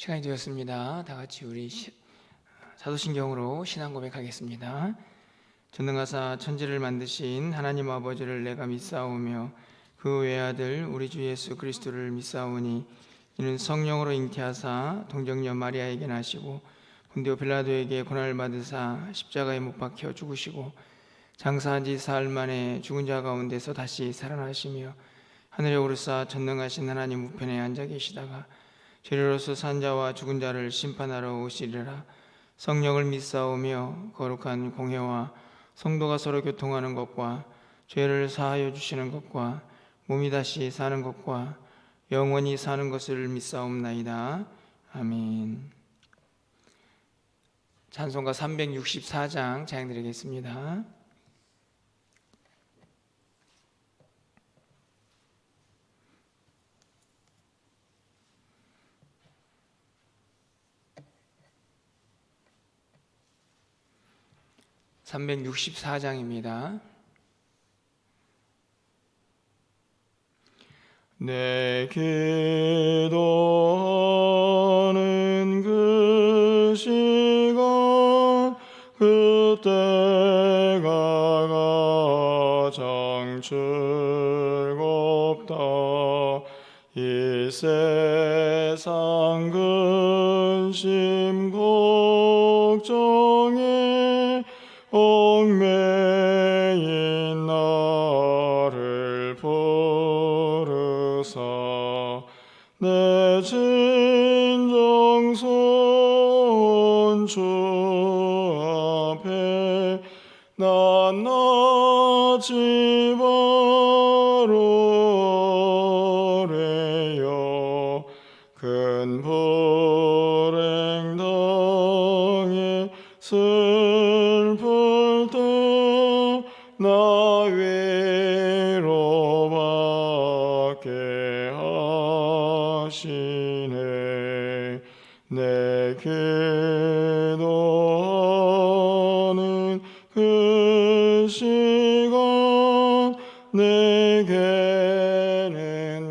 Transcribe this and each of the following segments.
시간이 되었습니다. 다 같이 우리 사도신경으로 신앙 고백하겠습니다. 전능하사 천지를 만드신 하나님 아버지를 내가 믿사오며 그 외아들 우리 주 예수 그리스도를 믿사오니 이는 성령으로 잉태하사 동정녀 마리아에게 나시고 본디오 빌라도에게 고난을 받으사 십자가에 못 박혀 죽으시고 장사한 지 사흘 만에 죽은 자 가운데서 다시 살아나시며 하늘에 오르사 전능하신 하나님 우편에 앉아 계시다가 죄로서 산 자와 죽은 자를 심판하러 오시리라. 성령을 믿사오며 거룩한 공회와 성도가 서로 교통하는 것과 죄를 사하여 주시는 것과 몸이 다시 사는 것과 영원히 사는 것을 믿사옵나이다. 아멘. 찬송가 364장 찬양드리겠습니다. 364장입니다. 내 기도하는 그 시간 그때가 가장 즐겁다. 이 세상 근심 걱정에 얽매인 나를 부르사 내 진정선 주 앞에 낱낱이 바르래요. 큰 불행 당해 슬플 때 나 위로받게 하시네. 내 기도하는 그 시간 내게는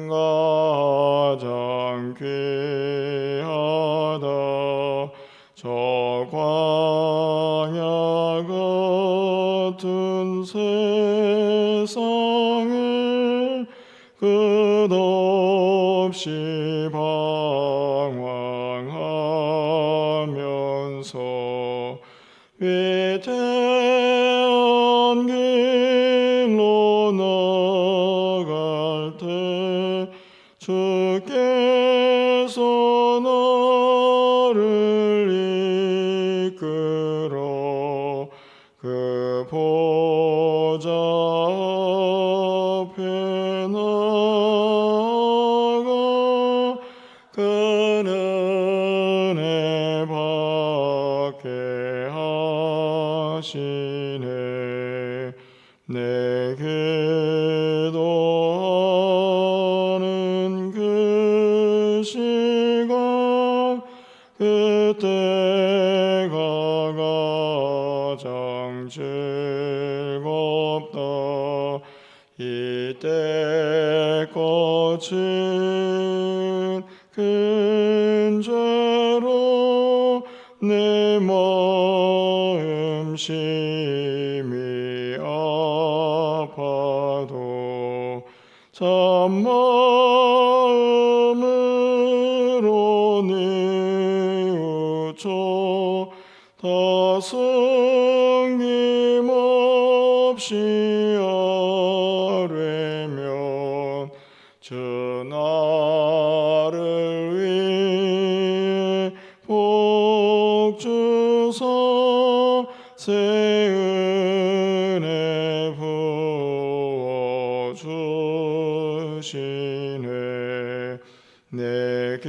가장 귀하다. 저 광야 같은 세상을 끝없이 방황하면서 위태한 길로 나갈 때 주께서 나를 이끌어 그 보좌 앞에 나아가 그 은혜 받게 하시네. 내 기도하는 그 시간 그때가 가장 즐겁다. 이때 거친 큰 죄로 내 마음 심히 아파도 참마음으로 뉘우쳐 다 숨김없이 아뢰면 주 나를 위해 복 주사 새 은혜 부어 주시네. 내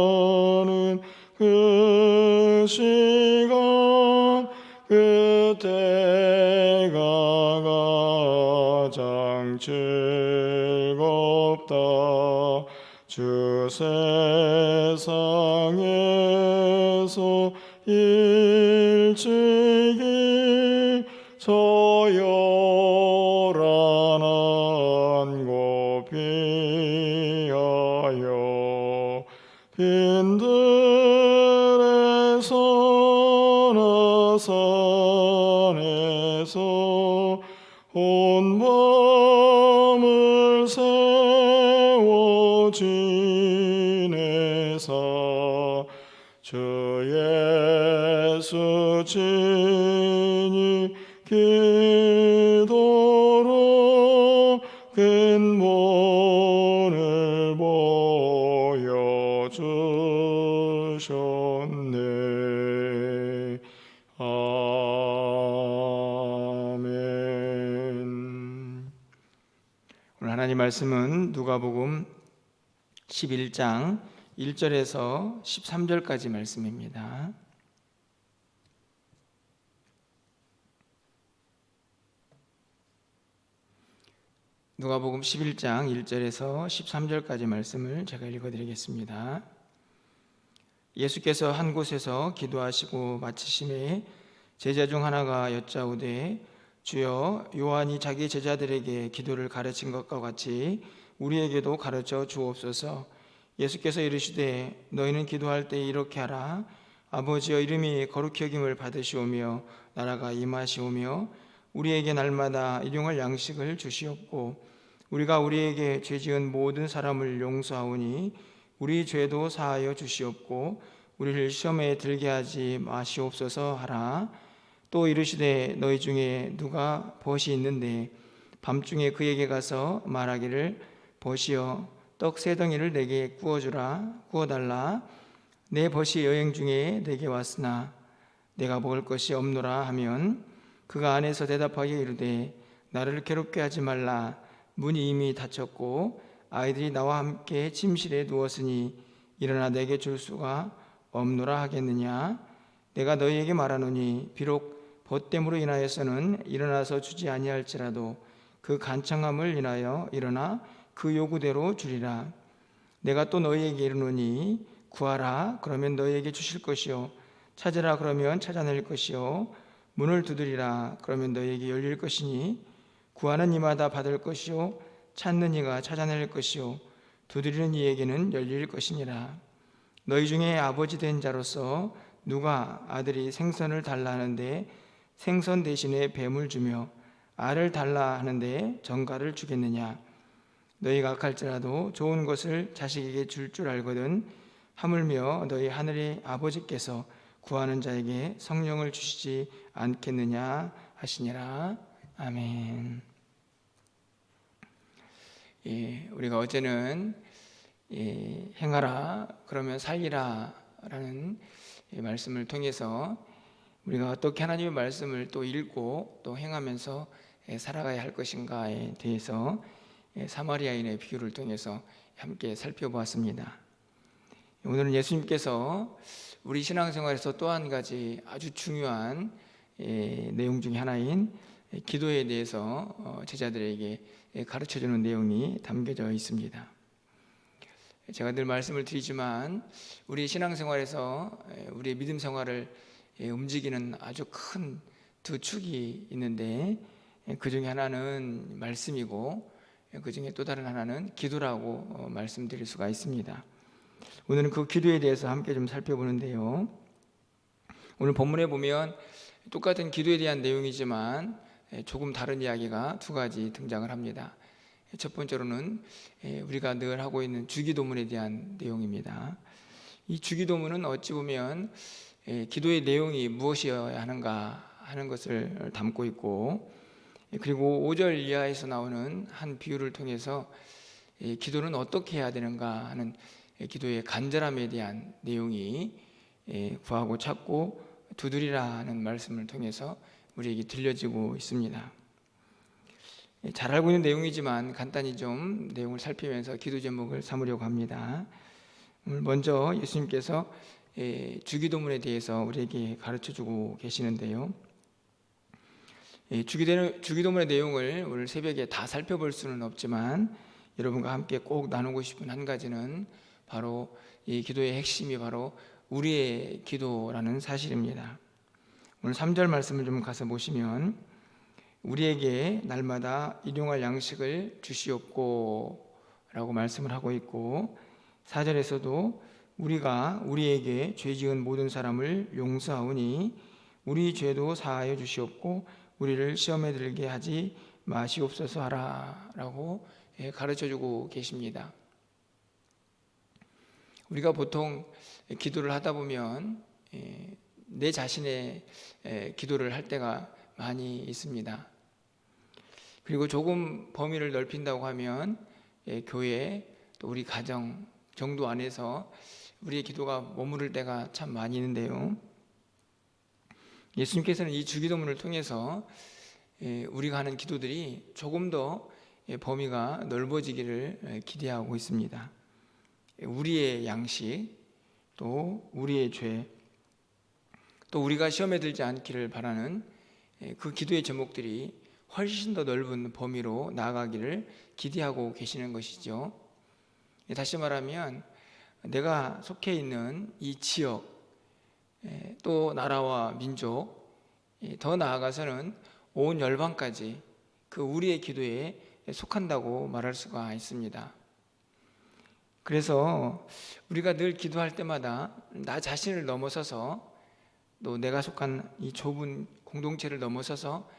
기도하는 그 시간 그때가 가장 즐겁다. 주 세상에서 일찍이 저 요란한 곳 피하여 빈들에서나 산에서 온 밤을 세워 지내사 주 예수 친히 기도로 근본을 보여주셨네. 아멘. 오늘 하나님 말씀은 누가복음 11장 1절에서 13절까지 말씀입니다. 누가복음 11장 1절에서 13절까지 말씀을 제가 읽어드리겠습니다. 예수께서 한 곳에서 기도하시고 마치심에 제자 중 하나가 여짜오되 주여, 요한이 자기 제자들에게 기도를 가르친 것과 같이 우리에게도 가르쳐 주옵소서. 예수께서 이르시되 너희는 기도할 때 이렇게 하라. 아버지여, 이름이 거룩히 여김을 받으시오며 나라가 임하시오며 우리에게 날마다 일용할 양식을 주시옵고 우리가 우리에게 죄지은 모든 사람을 용서하오니 우리 죄도 사하여 주시옵고 우리를 시험에 들게 하지 마시옵소서 하라. 또 이르시되 너희 중에 누가 벗이 있는데 밤중에 그에게 가서 말하기를 벗이여 떡 세 덩이를 내게 구워달라. 내 벗이 여행 중에 내게 왔으나 내가 먹을 것이 없노라 하면 그가 안에서 대답하여 이르되 나를 괴롭게 하지 말라. 문이 이미 닫혔고 아이들이 나와 함께 침실에 누웠으니 일어나 내게 줄 수가 없노라 하겠느냐. 내가 너희에게 말하노니 비록 벗됨으로 인하여서는 일어나서 주지 아니할지라도 그 간청함을 인하여 일어나 그 요구대로 주리라. 내가 또 너희에게 이르노니 구하라 그러면 너희에게 주실 것이요 찾으라 그러면 찾아낼 것이요 문을 두드리라 그러면 너희에게 열릴 것이니 구하는 이마다 받을 것이요 찾는 이가 찾아낼 것이요 두드리는 이에게는 열릴 것이니라. 너희 중에 아버지 된 자로서 누가 아들이 생선을 달라 하는데 생선 대신에 뱀을 주며 알을 달라 하는데 정갈을 주겠느냐. 너희가 악할지라도 좋은 것을 자식에게 줄 알거든 하물며 너희 하늘의 아버지께서 구하는 자에게 성령을 주시지 않겠느냐 하시니라. 아멘. 우리가 어제는 행하라 그러면 살리라 라는 말씀을 통해서 우리가 어떻게 하나님의 말씀을 또 읽고 또 행하면서 살아가야 할 것인가에 대해서 사마리아인의 비유를 통해서 함께 살펴보았습니다. 오늘은 예수님께서 우리 신앙생활에서 또 한 가지 아주 중요한 내용 중에 하나인 기도에 대해서 제자들에게 가르쳐주는 내용이 담겨져 있습니다. 제가 늘 말씀을 드리지만 우리 신앙생활에서 우리의 믿음 생활을 움직이는 아주 큰 두 축이 있는데 그 중에 하나는 말씀이고 그 중에 또 다른 하나는 기도라고 말씀드릴 수가 있습니다. 오늘은 그 기도에 대해서 함께 좀 살펴보는데요. 오늘 본문에 보면 똑같은 기도에 대한 내용이지만 조금 다른 이야기가 두 가지 등장을 합니다. 첫 번째로는 우리가 늘 하고 있는 주기도문에 대한 내용입니다. 이 주기도문은 어찌 보면 기도의 내용이 무엇이어야 하는가 하는 것을 담고 있고, 그리고 5절 이하에서 나오는 한 비유를 통해서 기도는 어떻게 해야 되는가 하는 기도의 간절함에 대한 내용이 구하고 찾고 두드리라 하는 말씀을 통해서 우리에게 들려지고 있습니다. 잘 알고 있는 내용이지만 간단히 좀 내용을 살피면서 기도 제목을 삼으려고 합니다. 먼저 예수님께서 주기도문에 대해서 우리에게 가르쳐주고 계시는데요. 주기도문의 내용을 오늘 새벽에 다 살펴볼 수는 없지만 여러분과 함께 꼭 나누고 싶은 한 가지는 바로 이 기도의 핵심이 바로 우리의 기도라는 사실입니다. 오늘 3절 말씀을 좀 가서 보시면 우리에게 날마다 일용할 양식을 주시옵고 라고 말씀을 하고 있고 4절에서도 우리가 우리에게 죄 지은 모든 사람을 용서하오니 우리 죄도 사하여 주시옵고 우리를 시험에 들게 하지 마시옵소서 하라라고 가르쳐 주고 계십니다. 우리가 보통 기도를 하다 보면 내 자신의 기도를 할 때가 많이 있습니다. 그리고 조금 범위를 넓힌다고 하면 교회 또 우리 가정 정도 안에서 우리의 기도가 머무를 때가 참 많이 있는데요. 예수님께서는 이 주기도문을 통해서 우리가 하는 기도들이 조금 더 범위가 넓어지기를 기대하고 있습니다. 우리의 양식, 또 우리의 죄, 또 우리가 시험에 들지 않기를 바라는 그 기도의 제목들이 훨씬 더 넓은 범위로 나아가기를 기대하고 계시는 것이죠. 다시 말하면 내가 속해 있는 이 지역, 또 나라와 민족, 더 나아가서는 온 열방까지 그 우리의 기도에 속한다고 말할 수가 있습니다. 그래서 우리가 늘 기도할 때마다 나 자신을 넘어서서 또 내가 속한 이 좁은 공동체를 넘어서서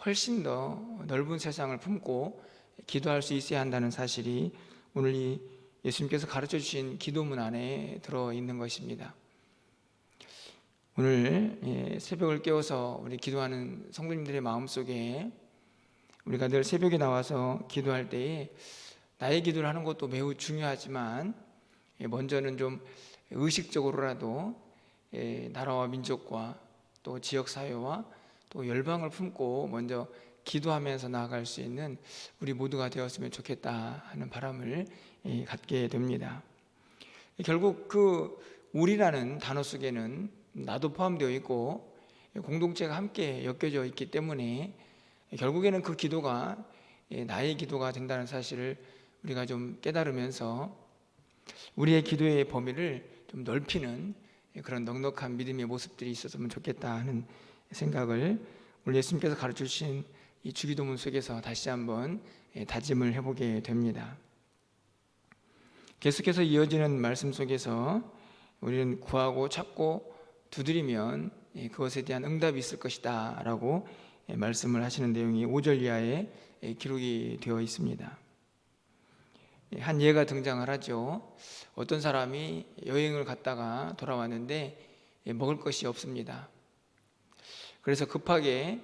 훨씬 더 넓은 세상을 품고 기도할 수 있어야 한다는 사실이 오늘 이 예수님께서 가르쳐 주신 기도문 안에 들어있는 것입니다. 오늘 새벽을 깨워서 우리 기도하는 성도님들의 마음속에 우리가 늘 새벽에 나와서 기도할 때에 나의 기도를 하는 것도 매우 중요하지만 먼저는 좀 의식적으로라도 나라와 민족과 또 지역사회와 또 열방을 품고 먼저 기도하면서 나아갈 수 있는 우리 모두가 되었으면 좋겠다 하는 바람을 갖게 됩니다. 결국 그 우리라는 단어 속에는 나도 포함되어 있고 공동체가 함께 엮여져 있기 때문에 결국에는 그 기도가 나의 기도가 된다는 사실을 우리가 좀 깨달으면서 우리의 기도의 범위를 좀 넓히는 그런 넉넉한 믿음의 모습들이 있었으면 좋겠다 하는 생각을 오늘 예수님께서 가르쳐 주신 이 주기도문 속에서 다시 한번 다짐을 해보게 됩니다. 계속해서 이어지는 말씀 속에서 우리는 구하고 찾고 두드리면 그것에 대한 응답이 있을 것이다 라고 말씀을 하시는 내용이 5절 이하에 기록이 되어 있습니다. 한 예가 등장을 하죠. 어떤 사람이 여행을 갔다가 돌아왔는데 먹을 것이 없습니다. 그래서 급하게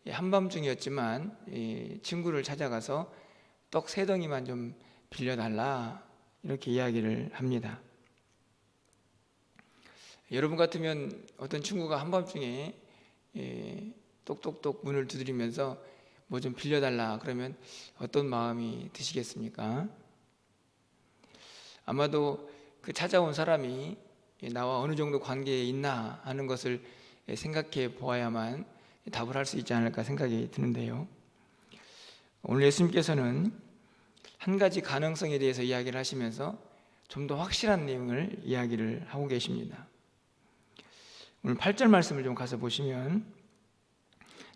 한밤중이었지만 친구를 찾아가서 떡 3덩이만 좀 빌려달라 이렇게 이야기를 합니다. 여러분 같으면 어떤 친구가 한밤중에 똑똑똑 문을 두드리면서 뭐 좀 빌려달라 그러면 어떤 마음이 드시겠습니까? 아마도 그 찾아온 사람이 나와 어느 정도 관계에 있나 하는 것을 생각해 보아야만 답을 할 수 있지 않을까 생각이 드는데요. 오늘 예수님께서는 한 가지 가능성에 대해서 이야기를 하시면서 좀 더 확실한 내용을 이야기를 하고 계십니다. 오늘 8절 말씀을 좀 가서 보시면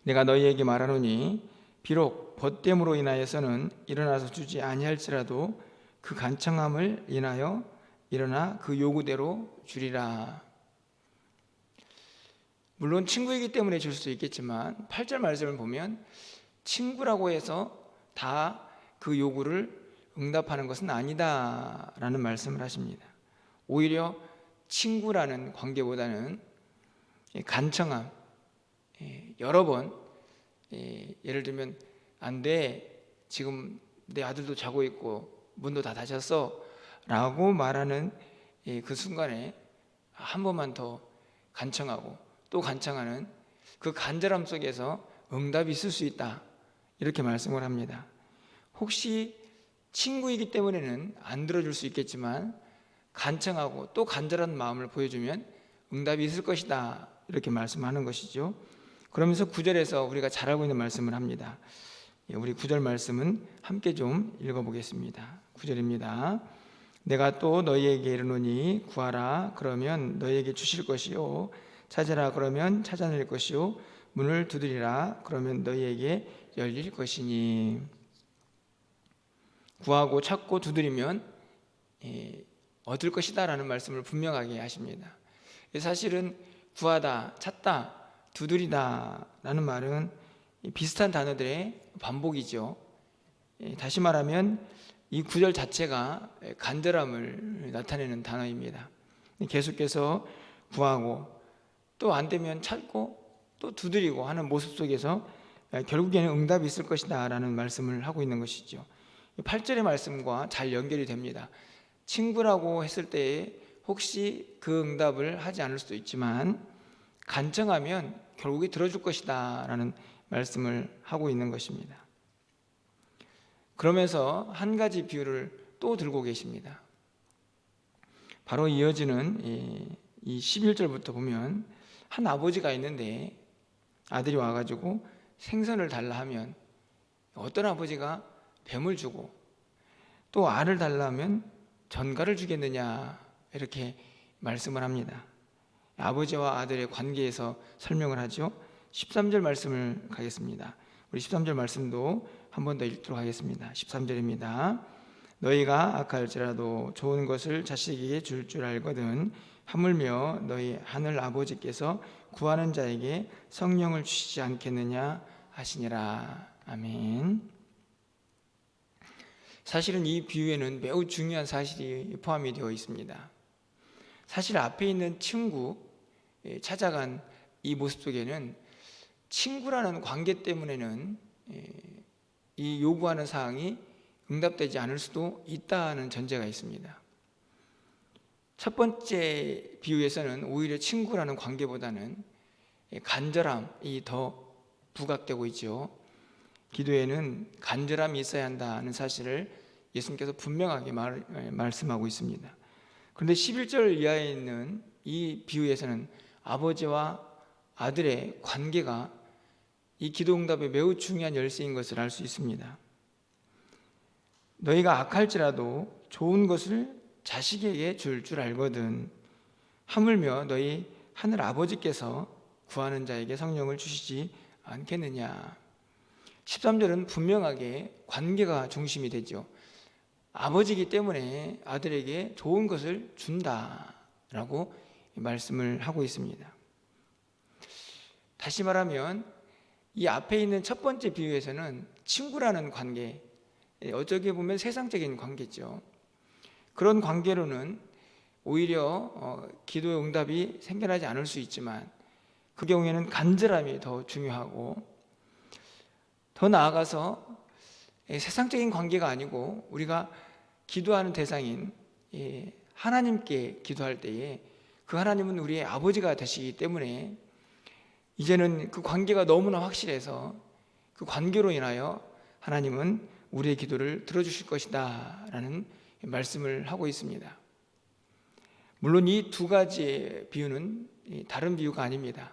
내가 너희에게 말하노니 비록 벗됨으로 인하여서는 일어나서 주지 아니할지라도 그 간청함을 인하여 일어나 그 요구대로 주리라. 물론 친구이기 때문에 줄 수 있겠지만 8절 말씀을 보면 친구라고 해서 다 그 요구를 응답하는 것은 아니다 라는 말씀을 하십니다. 오히려 친구라는 관계보다는 간청함, 여러 번 예를 들면 안 돼, 지금 내 아들도 자고 있고 문도 다 닫혔어 라고 말하는 그 순간에 한 번만 더 간청하고 또 간청하는 그 간절함 속에서 응답이 있을 수 있다 이렇게 말씀을 합니다. 혹시 친구이기 때문에는 안 들어줄 수 있겠지만 간청하고 또 간절한 마음을 보여주면 응답이 있을 것이다 이렇게 말씀하는 것이죠. 그러면서 9절에서 우리가 잘 알고 있는 말씀을 합니다. 우리 9절 말씀은 함께 좀 읽어보겠습니다. 9절입니다. 내가 또 너희에게 이르노니 구하라 그러면 너희에게 주실 것이요 찾으라 그러면 찾아낼 것이요 문을 두드리라 그러면 너희에게 열릴 것이니. 구하고 찾고 두드리면 얻을 것이다 라는 말씀을 분명하게 하십니다. 사실은 구하다, 찾다, 두드리다 라는 말은 비슷한 단어들의 반복이죠. 다시 말하면 이 구절 자체가 간절함을 나타내는 단어입니다. 계속해서 구하고 또 안 되면 찾고 또 두드리고 하는 모습 속에서 결국에는 응답이 있을 것이다 라는 말씀을 하고 있는 것이죠. 8절의 말씀과 잘 연결이 됩니다. 친구라고 했을 때에 혹시 그 응답을 하지 않을 수도 있지만 간청하면 결국에 들어줄 것이다 라는 말씀을 하고 있는 것입니다. 그러면서 한 가지 비유를 또 들고 계십니다. 바로 이어지는 이 11절부터 보면 한 아버지가 있는데 아들이 와가지고 생선을 달라 하면 어떤 아버지가 뱀을 주고 또 알을 달라 하면 전갈을 주겠느냐 이렇게 말씀을 합니다. 아버지와 아들의 관계에서 설명을 하죠. 13절 말씀을 가겠습니다. 우리 13절 말씀도 한 번 더 읽도록 하겠습니다. 13절입니다. 너희가 악할지라도 좋은 것을 자식에게 줄 알거든 하물며 너희 하늘 아버지께서 구하는 자에게 성령을 주시지 않겠느냐 하시니라. 아멘. 사실은 이 비유에는 매우 중요한 사실이 포함이 되어 있습니다. 사실 앞에 있는 친구 찾아간 이 모습 속에는 친구라는 관계 때문에는 이 요구하는 사항이 응답되지 않을 수도 있다는 전제가 있습니다. 첫 번째 비유에서는 오히려 친구라는 관계보다는 간절함이 더 부각되고 있죠. 기도에는 간절함이 있어야 한다는 사실을 예수님께서 분명하게 말씀하고 있습니다. 그런데 11절 이하에 있는 이 비유에서는 아버지와 아들의 관계가 이 기도 응답에 매우 중요한 열쇠인 것을 알 수 있습니다. 너희가 악할지라도 좋은 것을 자식에게 줄 알거든 하물며 너희 하늘 아버지께서 구하는 자에게 성령을 주시지 않겠느냐. 13절은 분명하게 관계가 중심이 되죠. 아버지이기 때문에 아들에게 좋은 것을 준다라고 말씀을 하고 있습니다. 다시 말하면 이 앞에 있는 첫 번째 비유에서는 친구라는 관계, 어떻게 보면 세상적인 관계죠. 그런 관계로는 오히려 기도의 응답이 생겨나지 않을 수 있지만 그 경우에는 간절함이 더 중요하고 더 나아가서 세상적인 관계가 아니고 우리가 기도하는 대상인 하나님께 기도할 때에 그 하나님은 우리의 아버지가 되시기 때문에 이제는 그 관계가 너무나 확실해서 그 관계로 인하여 하나님은 우리의 기도를 들어주실 것이다 라는 말씀을 하고 있습니다. 물론 이 두 가지의 비유는 다른 비유가 아닙니다.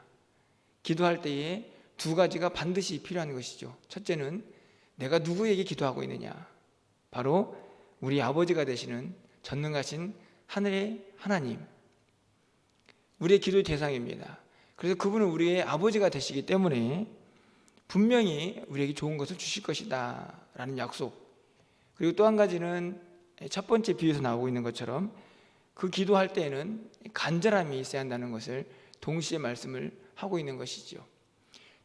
기도할 때에 두 가지가 반드시 필요한 것이죠. 첫째는 내가 누구에게 기도하고 있느냐, 바로 우리 아버지가 되시는 전능하신 하늘의 하나님, 우리의 기도의 대상입니다. 그래서 그분은 우리의 아버지가 되시기 때문에 분명히 우리에게 좋은 것을 주실 것이다 라는 약속, 그리고 또 한 가지는 첫 번째 비유에서 나오고 있는 것처럼 그 기도할 때에는 간절함이 있어야 한다는 것을 동시에 말씀을 하고 있는 것이죠.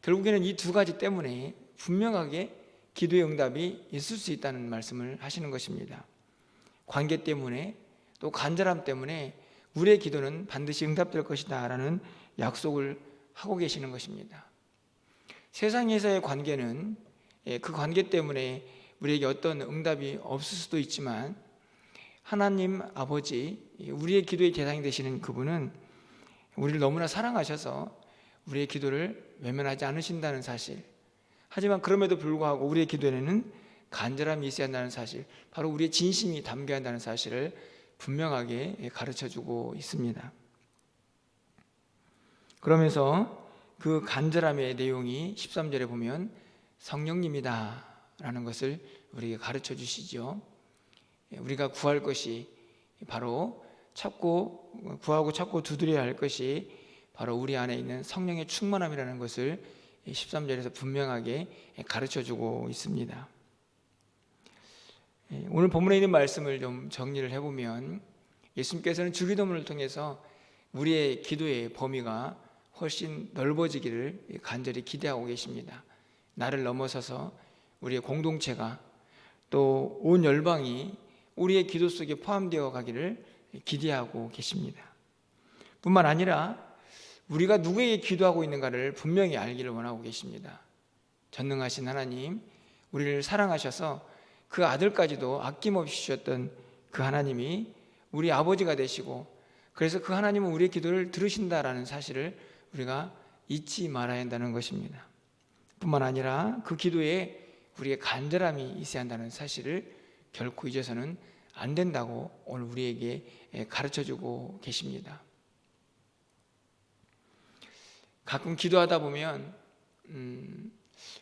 결국에는 이 두 가지 때문에 분명하게 기도의 응답이 있을 수 있다는 말씀을 하시는 것입니다. 관계 때문에 또 간절함 때문에 우리의 기도는 반드시 응답될 것이다 라는 약속을 하고 계시는 것입니다. 세상에서의 관계는 그 관계 때문에 우리에게 어떤 응답이 없을 수도 있지만 하나님 아버지, 우리의 기도의 대상이 되시는 그분은 우리를 너무나 사랑하셔서 우리의 기도를 외면하지 않으신다는 사실, 하지만 그럼에도 불구하고 우리의 기도에는 간절함이 있어야 한다는 사실, 바로 우리의 진심이 담겨야 한다는 사실을 분명하게 가르쳐주고 있습니다. 그러면서 그 간절함의 내용이 13절에 보면 성령님이다 라는 것을 우리에게 가르쳐 주시죠. 우리가 구할 것이 바로 구하고 찾고 두드려야 할 것이 바로 우리 안에 있는 성령의 충만함이라는 것을 13절에서 분명하게 가르쳐 주고 있습니다. 오늘 본문에 있는 말씀을 좀 정리를 해보면 예수님께서는 주기도문을 통해서 우리의 기도의 범위가 훨씬 넓어지기를 간절히 기대하고 계십니다. 나를 넘어서서 우리의 공동체가 또 온 열방이 우리의 기도 속에 포함되어 가기를 기대하고 계십니다. 뿐만 아니라 우리가 누구에게 기도하고 있는가를 분명히 알기를 원하고 계십니다. 전능하신 하나님, 우리를 사랑하셔서 그 아들까지도 아낌없이 주셨던 그 하나님이 우리 아버지가 되시고, 그래서 그 하나님은 우리의 기도를 들으신다라는 사실을 우리가 잊지 말아야 한다는 것입니다. 뿐만 아니라 그 기도에 우리의 간절함이 있어야 한다는 사실을 결코 잊어서는 안 된다고 오늘 우리에게 가르쳐주고 계십니다. 가끔 기도하다 보면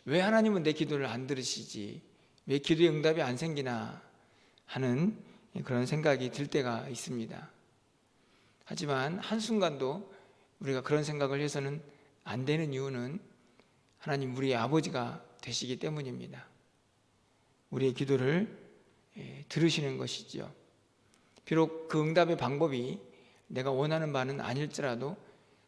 왜 하나님은 내 기도를 안 들으시지? 왜 기도의 응답이 안 생기나 하는 그런 생각이 들 때가 있습니다. 하지만 한순간도 우리가 그런 생각을 해서는 안 되는 이유는 하나님 우리의 아버지가 되시기 때문입니다. 우리의 기도를 들으시는 것이지요. 비록 그 응답의 방법이 내가 원하는 바는 아닐지라도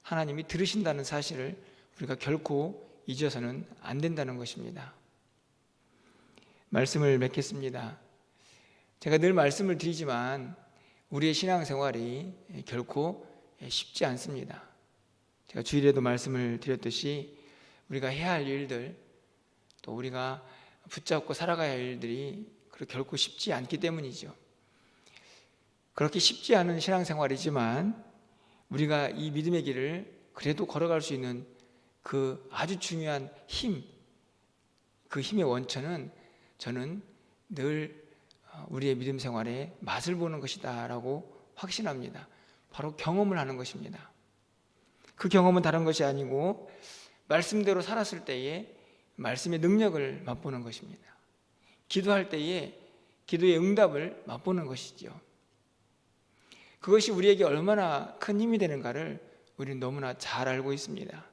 하나님이 들으신다는 사실을 우리가 결코 잊어서는 안 된다는 것입니다. 말씀을 맺겠습니다. 제가 늘 말씀을 드리지만 우리의 신앙생활이 결코 쉽지 않습니다. 제가 주일에도 말씀을 드렸듯이 우리가 해야 할 일들, 또 우리가 붙잡고 살아가야 할 일들이 결코 쉽지 않기 때문이죠. 그렇게 쉽지 않은 신앙생활이지만 우리가 이 믿음의 길을 그래도 걸어갈 수 있는 그 아주 중요한 힘, 그 힘의 원천은 저는 늘 우리의 믿음 생활에 맛을 보는 것이다 라고 확신합니다. 바로 경험을 하는 것입니다. 그 경험은 다른 것이 아니고 말씀대로 살았을 때에 말씀의 능력을 맛보는 것입니다. 기도할 때에 기도의 응답을 맛보는 것이죠. 그것이 우리에게 얼마나 큰 힘이 되는가를 우리는 너무나 잘 알고 있습니다.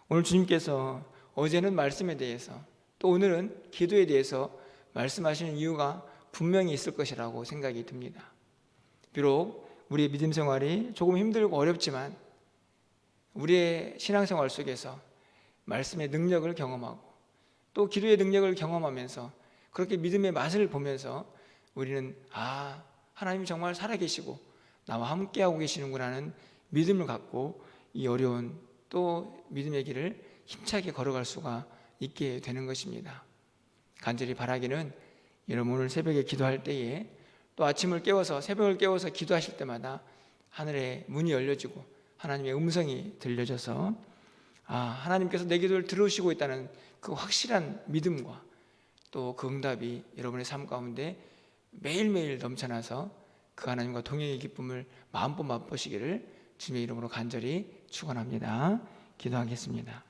오늘 주님께서 어제는 말씀에 대해서, 또 오늘은 기도에 대해서 말씀하시는 이유가 분명히 있을 것이라고 생각이 듭니다. 비록 우리의 믿음 생활이 조금 힘들고 어렵지만 우리의 신앙생활 속에서 말씀의 능력을 경험하고 또 기도의 능력을 경험하면서 그렇게 믿음의 맛을 보면서 우리는 하나님이 정말 살아계시고 나와 함께하고 계시는구나 하는 믿음을 갖고 이 어려운 또 믿음의 길을 힘차게 걸어갈 수가 있게 되는 것입니다. 간절히 바라기는 여러분 오늘 새벽에 기도할 때에 또 새벽을 깨워서 기도하실 때마다 하늘의 문이 열려지고 하나님의 음성이 들려져서 하나님께서 내 기도를 들으시고 있다는 그 확실한 믿음과 또 그 응답이 여러분의 삶 가운데 매일매일 넘쳐나서 그 하나님과 동행의 기쁨을 마음껏 맛보시기를 주님의 이름으로 간절히 축원합니다. 기도하겠습니다.